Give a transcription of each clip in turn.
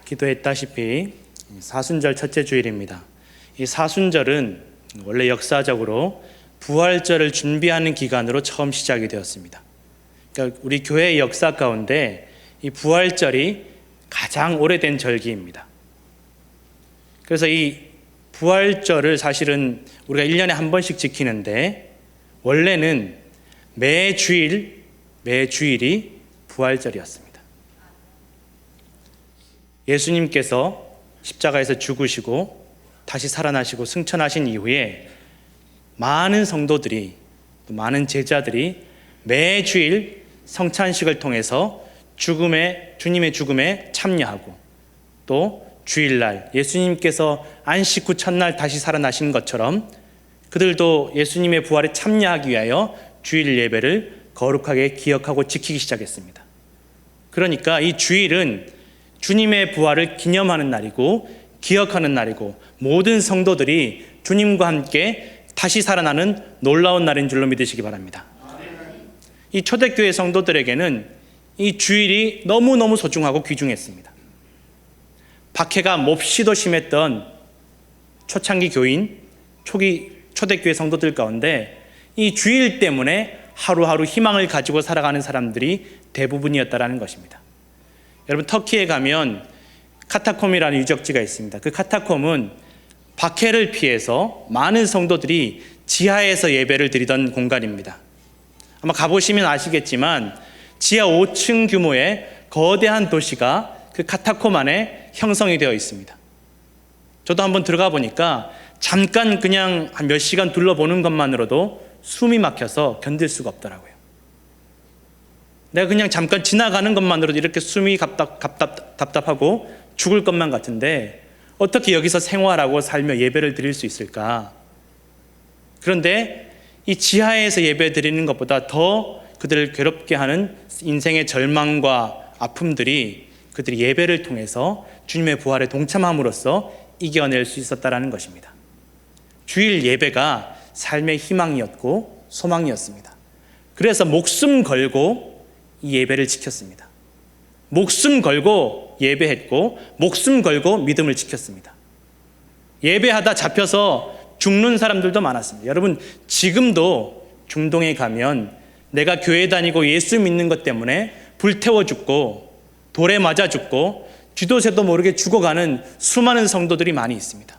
기도했다시피 사순절 첫째 주일입니다. 이 사순절은 원래 역사적으로 부활절을 준비하는 기간으로 처음 시작이 되었습니다. 그러니까 우리 교회의 역사 가운데 이 부활절이 가장 오래된 절기입니다. 그래서 이 부활절을 사실은 우리가 1년에 한 번씩 지키는데 원래는 매 주일이 부활절이었습니다. 예수님께서 십자가에서 죽으시고 다시 살아나시고 승천하신 이후에 많은 성도들이, 많은 제자들이 매주일 성찬식을 통해서 주님의 죽음에 참여하고, 또 주일날 예수님께서 안식 후 첫날 다시 살아나신 것처럼 그들도 예수님의 부활에 참여하기 위하여 주일 예배를 거룩하게 기억하고 지키기 시작했습니다. 그러니까 이 주일은 주님의 부활을 기념하는 날이고 기억하는 날이고 모든 성도들이 주님과 함께 다시 살아나는 놀라운 날인 줄로 믿으시기 바랍니다. 이 초대교회 성도들에게는 이 주일이 너무너무 소중하고 귀중했습니다. 박해가 몹시도 심했던 초창기 교인, 초대교회 성도들 가운데 이 주일 때문에 하루하루 희망을 가지고 살아가는 사람들이 대부분이었다라는 것입니다. 여러분, 터키에 가면 카타콤이라는 유적지가 있습니다. 그 카타콤은 박해를 피해서 많은 성도들이 지하에서 예배를 드리던 공간입니다. 아마 가보시면 아시겠지만 지하 5층 규모의 거대한 도시가 그 카타콤 안에 형성이 되어 있습니다. 저도 한번 들어가 보니까 잠깐 그냥 한 몇 시간 둘러보는 것만으로도 숨이 막혀서 견딜 수가 없더라고요. 내가 그냥 잠깐 지나가는 것만으로도 이렇게 숨이 답답하고 죽을 것만 같은데 어떻게 여기서 생활하고 살며 예배를 드릴 수 있을까? 그런데 이 지하에서 예배 드리는 것보다 더 그들을 괴롭게 하는 인생의 절망과 아픔들이 그들이 예배를 통해서 주님의 부활에 동참함으로써 이겨낼 수 있었다는 것입니다. 주일 예배가 삶의 희망이었고 소망이었습니다. 그래서 목숨 걸고 이 예배를 지켰습니다. 목숨 걸고 예배했고 목숨 걸고 믿음을 지켰습니다. 예배하다 잡혀서 죽는 사람들도 많았습니다. 여러분, 지금도 중동에 가면 내가 교회 다니고 예수 믿는 것 때문에 불태워 죽고 돌에 맞아 죽고 쥐도새도 모르게 죽어가는 수많은 성도들이 많이 있습니다.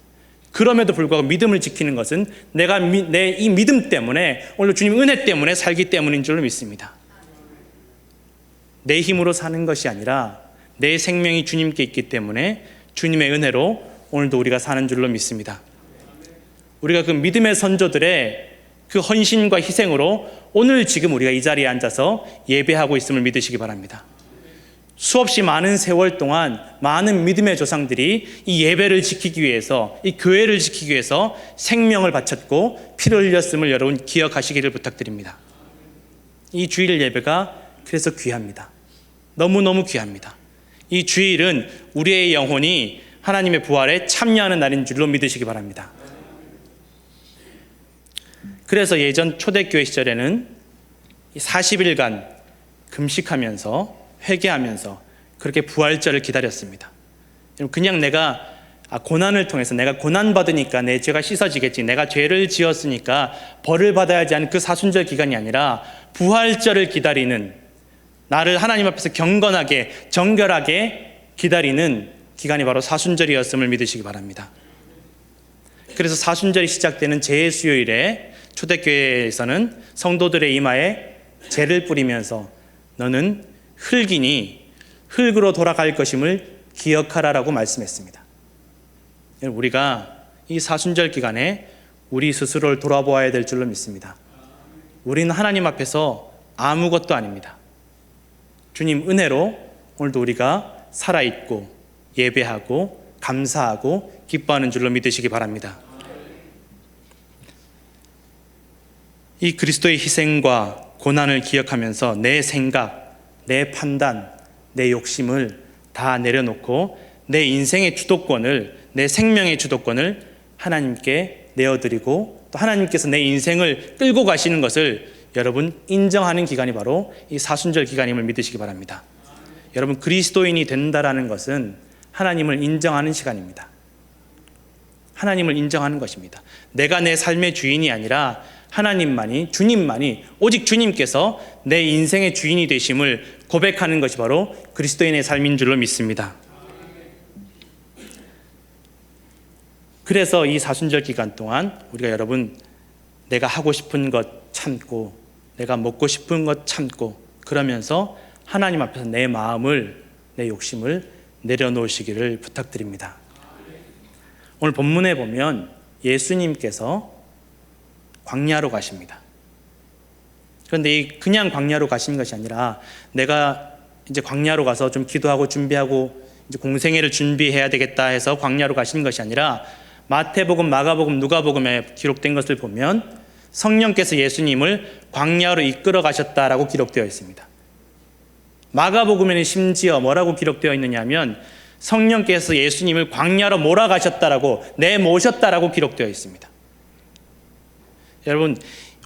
그럼에도 불구하고 믿음을 지키는 것은 내가 내 이 믿음 때문에, 오늘 주님 은혜 때문에 살기 때문인 줄로 믿습니다. 내 힘으로 사는 것이 아니라 내 생명이 주님께 있기 때문에 주님의 은혜로 오늘도 우리가 사는 줄로 믿습니다. 우리가 그 믿음의 선조들의 그 헌신과 희생으로 오늘 지금 우리가 이 자리에 앉아서 예배하고 있음을 믿으시기 바랍니다. 수없이 많은 세월 동안 많은 믿음의 조상들이 이 예배를 지키기 위해서, 이 교회를 지키기 위해서 생명을 바쳤고 피를 흘렸음을 여러분 기억하시기를 부탁드립니다. 이 주일 예배가 그래서 귀합니다. 너무너무 귀합니다. 이 주일은 우리의 영혼이 하나님의 부활에 참여하는 날인 줄로 믿으시기 바랍니다. 그래서 예전 초대교회 시절에는 40일간 금식하면서 회개하면서 그렇게 부활절을 기다렸습니다. 그냥 내가 고난을 통해서 내가 고난받으니까 내 죄가 씻어지겠지, 내가 죄를 지었으니까 벌을 받아야지 하는 그 사순절 기간이 아니라 부활절을 기다리는, 나를 하나님 앞에서 경건하게 정결하게 기다리는 기간이 바로 사순절이었음을 믿으시기 바랍니다. 그래서 사순절이 시작되는 제수요일에 초대교회에서는 성도들의 이마에 재를 뿌리면서 너는 흙이니 흙으로 돌아갈 것임을 기억하라라고 말씀했습니다. 우리가 이 사순절 기간에 우리 스스로를 돌아보아야 될 줄로 믿습니다. 우리는 하나님 앞에서 아무것도 아닙니다. 주님 은혜로 오늘도 우리가 살아있고 예배하고 감사하고 기뻐하는 줄로 믿으시기 바랍니다. 이 그리스도의 희생과 고난을 기억하면서 내 생각, 내 판단, 내 욕심을 다 내려놓고 내 인생의 주도권을, 내 생명의 주도권을 하나님께 내어드리고 또 하나님께서 내 인생을 끌고 가시는 것을 여러분 인정하는 기간이 바로 이 사순절 기간임을 믿으시기 바랍니다. 여러분, 그리스도인이 된다라는 것은 하나님을 인정하는 시간입니다. 하나님을 인정하는 것입니다. 내가 내 삶의 주인이 아니라 하나님만이, 주님만이, 오직 주님께서 내 인생의 주인이 되심을 고백하는 것이 바로 그리스도인의 삶인 줄로 믿습니다. 그래서 이 사순절 기간 동안 우리가 여러분, 내가 하고 싶은 것 참고, 내가 먹고 싶은 것 참고, 그러면서 하나님 앞에서 내 마음을, 내 욕심을 내려놓으시기를 부탁드립니다. 오늘 본문에 보면 예수님께서 광야로 가십니다. 그런데 그냥 광야로 가시는 것이 아니라 내가 이제 광야로 가서 좀 기도하고 준비하고 이제 공생애를 준비해야 되겠다 해서 광야로 가시는 것이 아니라 마태복음, 마가복음, 누가복음에 기록된 것을 보면 성령께서 예수님을 광야로 이끌어 가셨다라고 기록되어 있습니다. 마가복음에는 심지어 뭐라고 기록되어 있느냐 하면 성령께서 예수님을 광야로 몰아가셨다라고, 내모셨다라고 기록되어 있습니다. 여러분,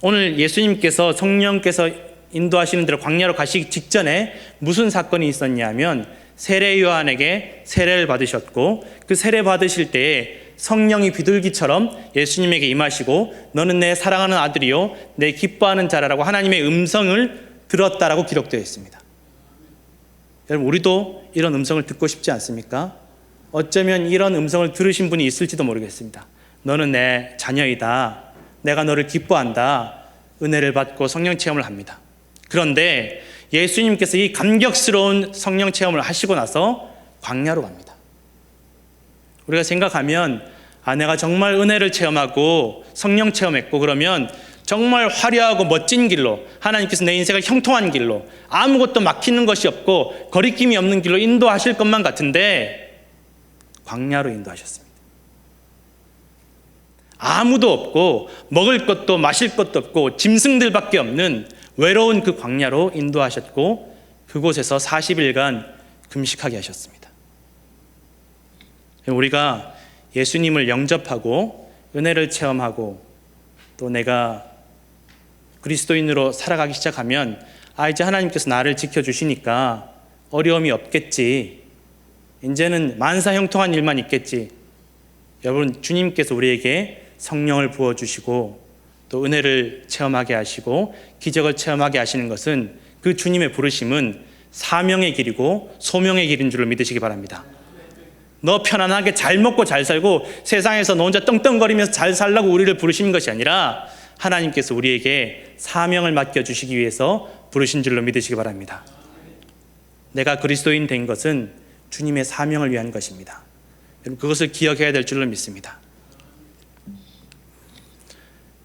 오늘 예수님께서, 성령께서 인도하시는 대로 광야로 가시기 직전에 무슨 사건이 있었냐면 세례 요한에게 세례를 받으셨고, 그 세례 받으실 때에 성령이 비둘기처럼 예수님에게 임하시고 너는 내 사랑하는 아들이요 내 기뻐하는 자라라고 하나님의 음성을 들었다라고 기록되어 있습니다. 여러분, 우리도 이런 음성을 듣고 싶지 않습니까? 어쩌면 이런 음성을 들으신 분이 있을지도 모르겠습니다. 너는 내 자녀이다. 내가 너를 기뻐한다. 은혜를 받고 성령 체험을 합니다. 그런데 예수님께서 이 감격스러운 성령 체험을 하시고 나서 광야로 갑니다. 우리가 생각하면 내가 정말 은혜를 체험하고 성령 체험했고 그러면 정말 화려하고 멋진 길로, 하나님께서 내 인생을 형통한 길로, 아무것도 막히는 것이 없고 거리낌이 없는 길로 인도하실 것만 같은데 광야로 인도하셨습니다. 아무도 없고 먹을 것도 마실 것도 없고 짐승들밖에 없는 외로운 그 광야로 인도하셨고 그곳에서 40일간 금식하게 하셨습니다. 우리가 예수님을 영접하고 은혜를 체험하고 또 내가 그리스도인으로 살아가기 시작하면 이제 하나님께서 나를 지켜주시니까 어려움이 없겠지, 이제는 만사형통한 일만 있겠지. 여러분, 주님께서 우리에게 성령을 부어주시고 또 은혜를 체험하게 하시고 기적을 체험하게 하시는 것은, 그 주님의 부르심은 사명의 길이고 소명의 길인 줄을 믿으시기 바랍니다. 너 편안하게 잘 먹고 잘 살고 세상에서 너 혼자 떵떵거리면서 잘 살라고 우리를 부르시는 것이 아니라 하나님께서 우리에게 사명을 맡겨주시기 위해서 부르신 줄로 믿으시기 바랍니다. 내가 그리스도인 된 것은 주님의 사명을 위한 것입니다. 여러분, 그것을 기억해야 될 줄로 믿습니다.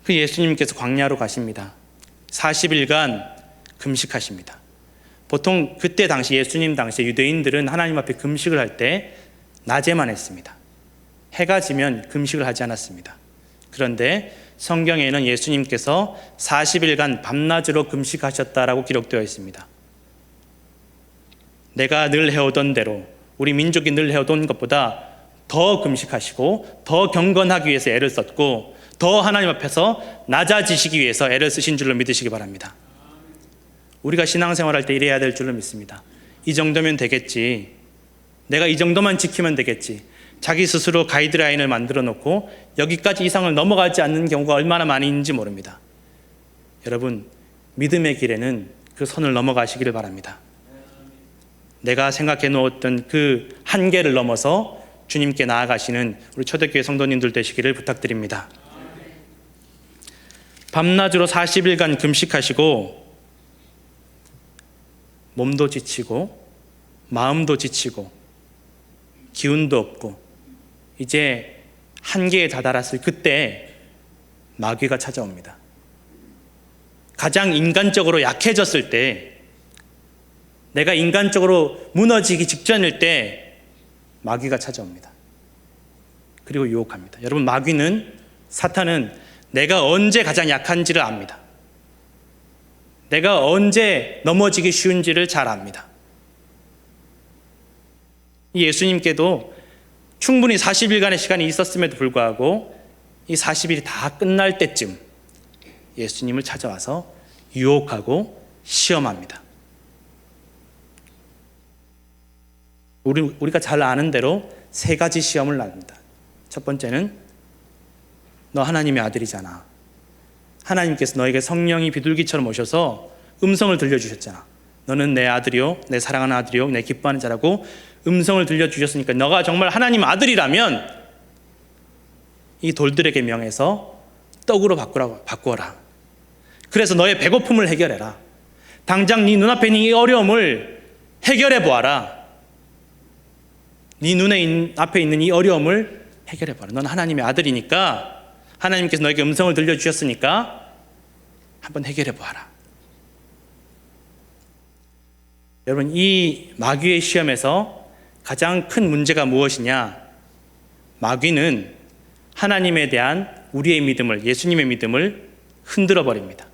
그 예수님께서 광야로 가십니다. 40일간 금식하십니다. 보통 그때 당시, 예수님 당시에 유대인들은 하나님 앞에 금식을 할 때 낮에만 했습니다. 해가 지면 금식을 하지 않았습니다. 그런데 성경에는 예수님께서 40일간 밤낮으로 금식하셨다라고 기록되어 있습니다. 내가 늘 해오던 대로, 우리 민족이 늘 해오던 것보다 더 금식하시고 더 경건하기 위해서 애를 썼고 더 하나님 앞에서 낮아지시기 위해서 애를 쓰신 줄로 믿으시기 바랍니다. 우리가 신앙생활할 때 이래야 될 줄로 믿습니다. 이 정도면 되겠지, 내가 이 정도만 지키면 되겠지, 자기 스스로 가이드라인을 만들어 놓고 여기까지 이상을 넘어가지 않는 경우가 얼마나 많이 있는지 모릅니다. 여러분, 믿음의 길에는 그 선을 넘어가시기를 바랍니다. 내가 생각해 놓았던 그 한계를 넘어서 주님께 나아가시는 우리 초대교회 성도님들 되시기를 부탁드립니다. 밤낮으로 40일간 금식하시고 몸도 지치고 마음도 지치고 기운도 없고 이제 한계에 다다랐을 그때 마귀가 찾아옵니다. 가장 인간적으로 약해졌을 때, 내가 인간적으로 무너지기 직전일 때 마귀가 찾아옵니다. 그리고 유혹합니다. 여러분, 사탄은 내가 언제 가장 약한지를 압니다. 내가 언제 넘어지기 쉬운지를 잘 압니다. 예수님께도 충분히 40일간의 시간이 있었음에도 불구하고 이 40일이 다 끝날 때쯤 예수님을 찾아와서 유혹하고 시험합니다. 우리가 잘 아는 대로 세 가지 시험을 납니다. 첫 번째는 너 하나님의 아들이잖아. 하나님께서 너에게 성령이 비둘기처럼 오셔서 음성을 들려주셨잖아. 너는 내 아들이요, 내 사랑하는 아들이요, 내 기뻐하는 자라고 음성을 들려주셨으니까 너가 정말 하나님 아들이라면 이 돌들에게 명해서 떡으로 바꾸어라. 그래서 너의 배고픔을 해결해라. 당장 네 눈앞에 있는 이 어려움을 해결해 보아라. 네 눈에 앞에 있는 이 어려움을 해결해 봐라. 넌 하나님의 아들이니까, 하나님께서 너에게 음성을 들려주셨으니까 한번 해결해 보아라. 여러분, 이 마귀의 시험에서 가장 큰 문제가 무엇이냐? 마귀는 하나님에 대한 우리의 믿음을, 예수님의 믿음을 흔들어 버립니다.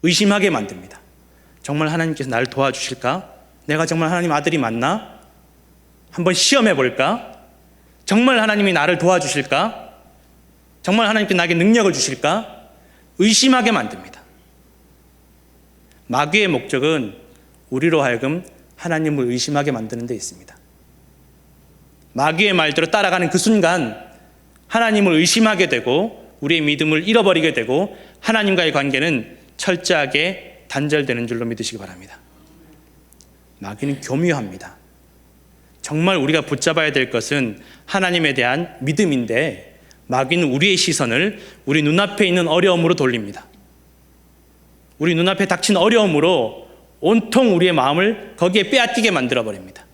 의심하게 만듭니다. 정말 하나님께서 나를 도와주실까? 내가 정말 하나님 아들이 맞나? 한번 시험해 볼까? 정말 하나님이 나를 도와주실까? 정말 하나님께 나에게 능력을 주실까? 의심하게 만듭니다. 마귀의 목적은 우리로 하여금 하나님을 의심하게 만드는 데 있습니다. 마귀의 말대로 따라가는 그 순간 하나님을 의심하게 되고 우리의 믿음을 잃어버리게 되고 하나님과의 관계는 철저하게 단절되는 줄로 믿으시기 바랍니다. 마귀는 교묘합니다. 정말 우리가 붙잡아야 될 것은 하나님에 대한 믿음인데 마귀는 우리의 시선을 우리 눈앞에 있는 어려움으로 돌립니다. 우리 눈앞에 닥친 어려움으로 온통 우리의 마음을 거기에 빼앗기게 만들어버립니다.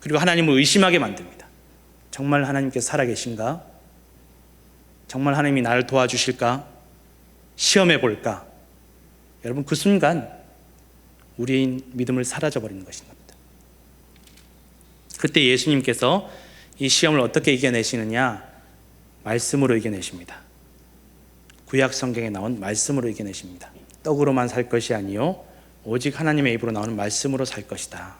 그리고 하나님을 의심하게 만듭니다. 정말 하나님께서 살아계신가? 정말 하나님이 나를 도와주실까? 시험해 볼까? 여러분, 그 순간 우리의 믿음을 사라져버리는 것인 겁니다. 그때 예수님께서 이 시험을 어떻게 이겨내시느냐? 말씀으로 이겨내십니다. 구약 성경에 나온 말씀으로 이겨내십니다. 떡으로만 살 것이 아니요 오직 하나님의 입으로 나오는 말씀으로 살 것이다.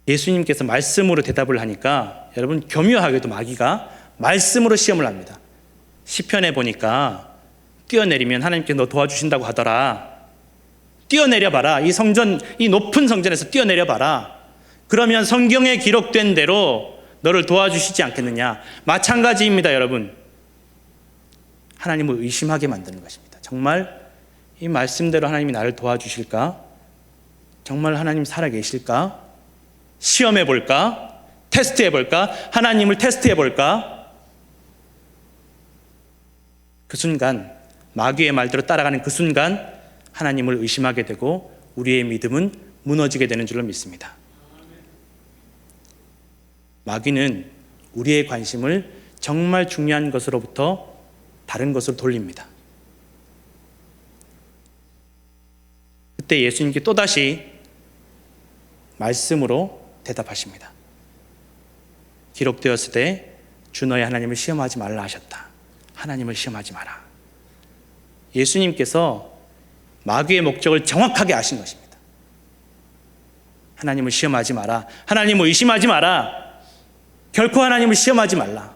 예수님께서 말씀으로 대답을 하니까 여러분, 교묘하게도 마귀가 말씀으로 시험을 합니다. 시편에 보니까 뛰어내리면 하나님께서 너 도와주신다고 하더라. 뛰어내려봐라. 이 성전, 이 높은 성전에서 뛰어내려봐라. 그러면 성경에 기록된 대로 너를 도와주시지 않겠느냐. 마찬가지입니다. 여러분, 하나님을 의심하게 만드는 것입니다. 정말 이 말씀대로 하나님이 나를 도와주실까? 정말 하나님 살아계실까? 시험해 볼까? 테스트해 볼까? 하나님을 테스트해 볼까? 그 순간, 마귀의 말대로 따라가는 그 순간 하나님을 의심하게 되고 우리의 믿음은 무너지게 되는 줄로 믿습니다. 마귀는 우리의 관심을 정말 중요한 것으로부터 다른 것으로 돌립니다. 그때 예수님께 또다시 말씀으로 대답하십니다. 기록되었을 때 주 너의 하나님을 시험하지 말라 하셨다. 하나님을 시험하지 마라. 예수님께서 마귀의 목적을 정확하게 아신 것입니다. 하나님을 시험하지 마라. 하나님을 의심하지 마라. 결코 하나님을 시험하지 말라.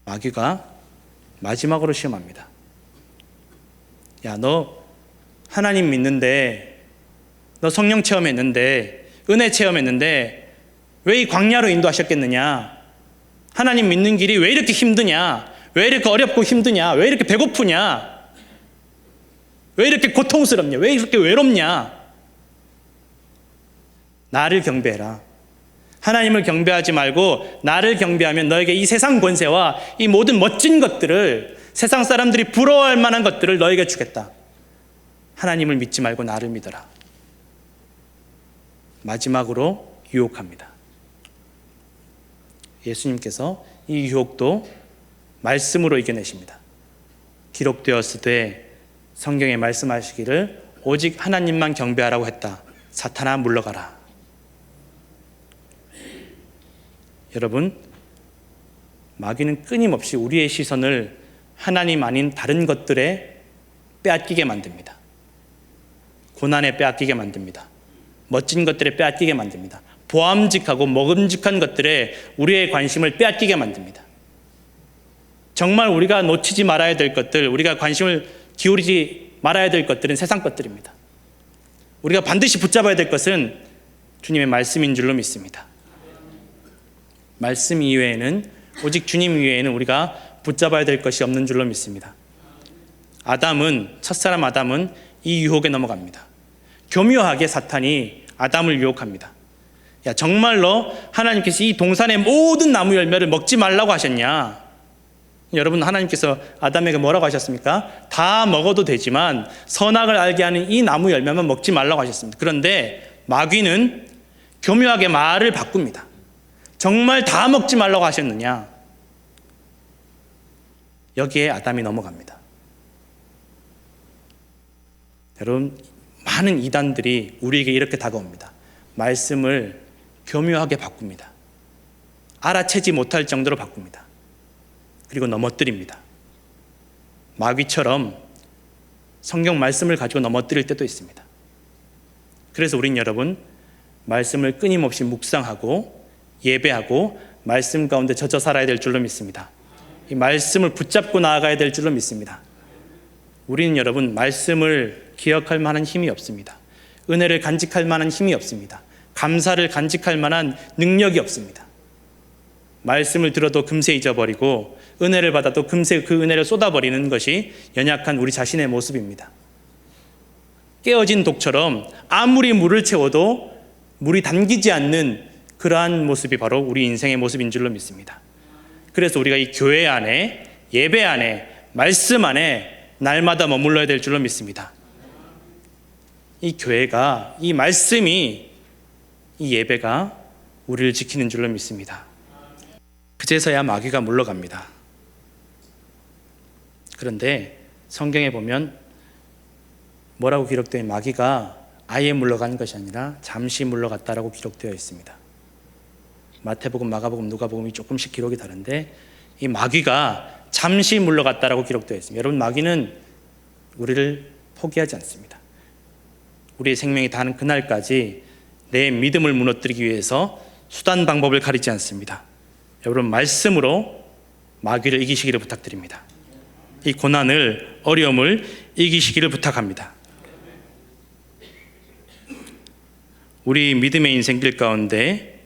마귀가 마지막으로 시험합니다. 야, 너 하나님 믿는데, 너 성령 체험했는데, 은혜 체험했는데 왜 이 광야로 인도하셨겠느냐? 하나님 믿는 길이 왜 이렇게 힘드냐? 왜 이렇게 어렵고 힘드냐? 왜 이렇게 배고프냐? 왜 이렇게 고통스럽냐? 왜 이렇게 외롭냐? 나를 경배해라. 하나님을 경배하지 말고 나를 경배하면 너에게 이 세상 권세와 이 모든 멋진 것들을, 세상 사람들이 부러워할 만한 것들을 너에게 주겠다. 하나님을 믿지 말고 나를 믿어라. 마지막으로 유혹합니다. 예수님께서 이 유혹도 말씀으로 이겨내십니다. 기록되었을 때 성경에 말씀하시기를 오직 하나님만 경배하라고 했다. 사탄아 물러가라. 여러분, 마귀는 끊임없이 우리의 시선을 하나님 아닌 다른 것들에 빼앗기게 만듭니다. 고난에 빼앗기게 만듭니다. 멋진 것들에 빼앗기게 만듭니다. 보암직하고 먹음직한 것들에 우리의 관심을 빼앗기게 만듭니다. 정말 우리가 놓치지 말아야 될 것들, 우리가 관심을 기울이지 말아야 될 것들은 세상 것들입니다. 우리가 반드시 붙잡아야 될 것은 주님의 말씀인 줄로 믿습니다. 말씀 이외에는, 오직 주님 이외에는 우리가 붙잡아야 될 것이 없는 줄로 믿습니다. 첫사람 아담은 이 유혹에 넘어갑니다. 교묘하게 사탄이 아담을 유혹합니다. 야, 정말로 하나님께서 이 동산의 모든 나무 열매를 먹지 말라고 하셨냐? 여러분, 하나님께서 아담에게 뭐라고 하셨습니까? 다 먹어도 되지만 선악을 알게 하는 이 나무 열매만 먹지 말라고 하셨습니다. 그런데 마귀는 교묘하게 말을 바꿉니다. 정말 다 먹지 말라고 하셨느냐? 여기에 아담이 넘어갑니다. 여러분, 많은 이단들이 우리에게 이렇게 다가옵니다. 말씀을 교묘하게 바꿉니다. 알아채지 못할 정도로 바꿉니다. 그리고 넘어뜨립니다. 마귀처럼 성경 말씀을 가지고 넘어뜨릴 때도 있습니다. 그래서 우린 여러분, 말씀을 끊임없이 묵상하고 예배하고 말씀 가운데 젖어 살아야 될 줄로 믿습니다. 이 말씀을 붙잡고 나아가야 될 줄로 믿습니다. 우리는 여러분, 말씀을 기억할 만한 힘이 없습니다. 은혜를 간직할 만한 힘이 없습니다. 감사를 간직할 만한 능력이 없습니다. 말씀을 들어도 금세 잊어버리고 은혜를 받아도 금세 그 은혜를 쏟아버리는 것이 연약한 우리 자신의 모습입니다. 깨어진 독처럼 아무리 물을 채워도 물이 담기지 않는 그러한 모습이 바로 우리 인생의 모습인 줄로 믿습니다. 그래서 우리가 이 교회 안에, 예배 안에, 말씀 안에 날마다 머물러야 될 줄로 믿습니다. 이 교회가, 이 말씀이, 이 예배가 우리를 지키는 줄로 믿습니다. 그제서야 마귀가 물러갑니다. 그런데 성경에 보면 뭐라고 기록되어 있는, 마귀가 아예 물러간 것이 아니라 잠시 물러갔다라고 기록되어 있습니다. 마태복음, 마가복음, 누가복음이 조금씩 기록이 다른데 이 마귀가 잠시 물러갔다라고 기록되어 있습니다. 여러분, 마귀는 우리를 포기하지 않습니다. 우리의 생명이 다하는 그날까지 내 믿음을 무너뜨리기 위해서 수단 방법을 가리지 않습니다. 여러분, 말씀으로 마귀를 이기시기를 부탁드립니다. 이 고난을, 어려움을 이기시기를 부탁합니다. 우리 믿음의 인생길 가운데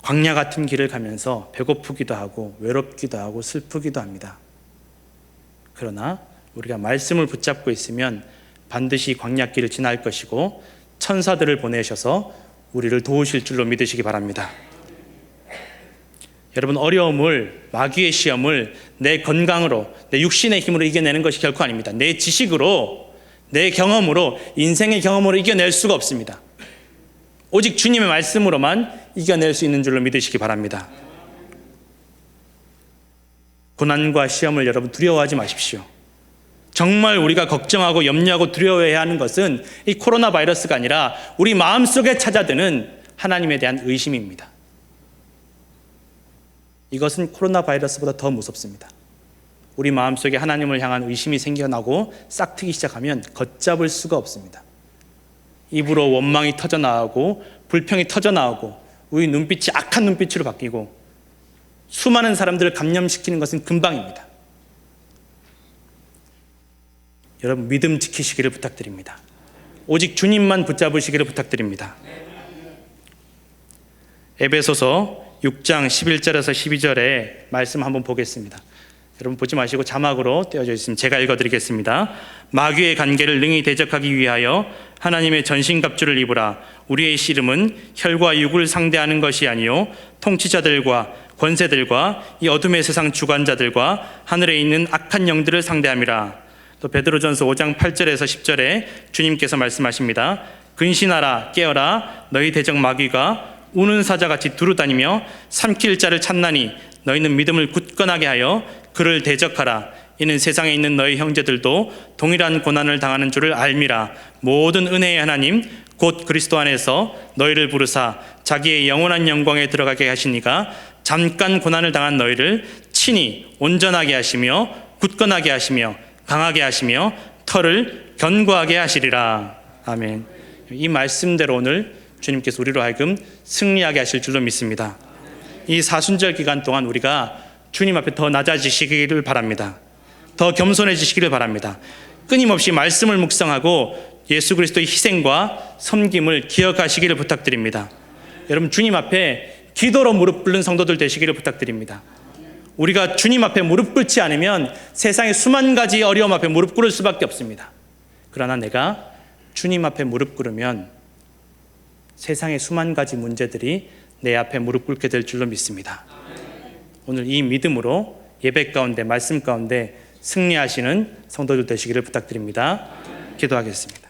광야 같은 길을 가면서 배고프기도 하고 외롭기도 하고 슬프기도 합니다. 그러나 우리가 말씀을 붙잡고 있으면 반드시 광야길을 지날 것이고 천사들을 보내셔서 우리를 도우실 줄로 믿으시기 바랍니다. 여러분, 어려움을, 마귀의 시험을 내 건강으로, 내 육신의 힘으로 이겨내는 것이 결코 아닙니다. 내 지식으로, 내 경험으로, 인생의 경험으로 이겨낼 수가 없습니다. 오직 주님의 말씀으로만 이겨낼 수 있는 줄로 믿으시기 바랍니다. 고난과 시험을 여러분 두려워하지 마십시오. 정말 우리가 걱정하고 염려하고 두려워해야 하는 것은 이 코로나 바이러스가 아니라 우리 마음속에 찾아드는 하나님에 대한 의심입니다. 이것은 코로나 바이러스보다 더 무섭습니다. 우리 마음속에 하나님을 향한 의심이 생겨나고 싹트기 시작하면 걷잡을 수가 없습니다. 입으로 원망이 터져나오고 불평이 터져나오고 우리 눈빛이 악한 눈빛으로 바뀌고 수많은 사람들을 감염시키는 것은 금방입니다. 여러분, 믿음 지키시기를 부탁드립니다. 오직 주님만 붙잡으시기를 부탁드립니다. 에베소서 6장 11절에서 12절의 말씀 한번 보겠습니다. 여러분, 보지 마시고 자막으로 떼어져 있으면 제가 읽어드리겠습니다. 마귀의 관계를 능히 대적하기 위하여 하나님의 전신갑주를 입으라. 우리의 씨름은 혈과 육을 상대하는 것이 아니요 통치자들과 권세들과 이 어둠의 세상 주관자들과 하늘에 있는 악한 영들을 상대함이라. 또 베드로전서 5장 8절에서 10절에 주님께서 말씀하십니다. 근신하라, 깨어라. 너희 대적 마귀가 우는 사자같이 두루다니며 삼킬 자를 찾나니 너희는 믿음을 굳건하게 하여 그를 대적하라. 이는 세상에 있는 너희 형제들도 동일한 고난을 당하는 줄을 알미라. 모든 은혜의 하나님 곧 그리스도 안에서 너희를 부르사 자기의 영원한 영광에 들어가게 하시니가 잠깐 고난을 당한 너희를 친히 온전하게 하시며 굳건하게 하시며 강하게 하시며 털을 견고하게 하시리라. 아멘. 이 말씀대로 오늘 주님께서 우리로 하여금 승리하게 하실 줄로 믿습니다. 이 사순절 기간 동안 우리가 주님 앞에 더 낮아지시기를 바랍니다. 더 겸손해지시기를 바랍니다. 끊임없이 말씀을 묵상하고 예수 그리스도의 희생과 섬김을 기억하시기를 부탁드립니다. 여러분, 주님 앞에 기도로 무릎 꿇는 성도들 되시기를 부탁드립니다. 우리가 주님 앞에 무릎 꿇지 않으면 세상의 수만 가지 어려움 앞에 무릎 꿇을 수밖에 없습니다. 그러나 내가 주님 앞에 무릎 꿇으면 세상의 수만 가지 문제들이 내 앞에 무릎 꿇게 될 줄로 믿습니다. 오늘 이 믿음으로 예배 가운데, 말씀 가운데 승리하시는 성도들 되시기를 부탁드립니다. 기도하겠습니다.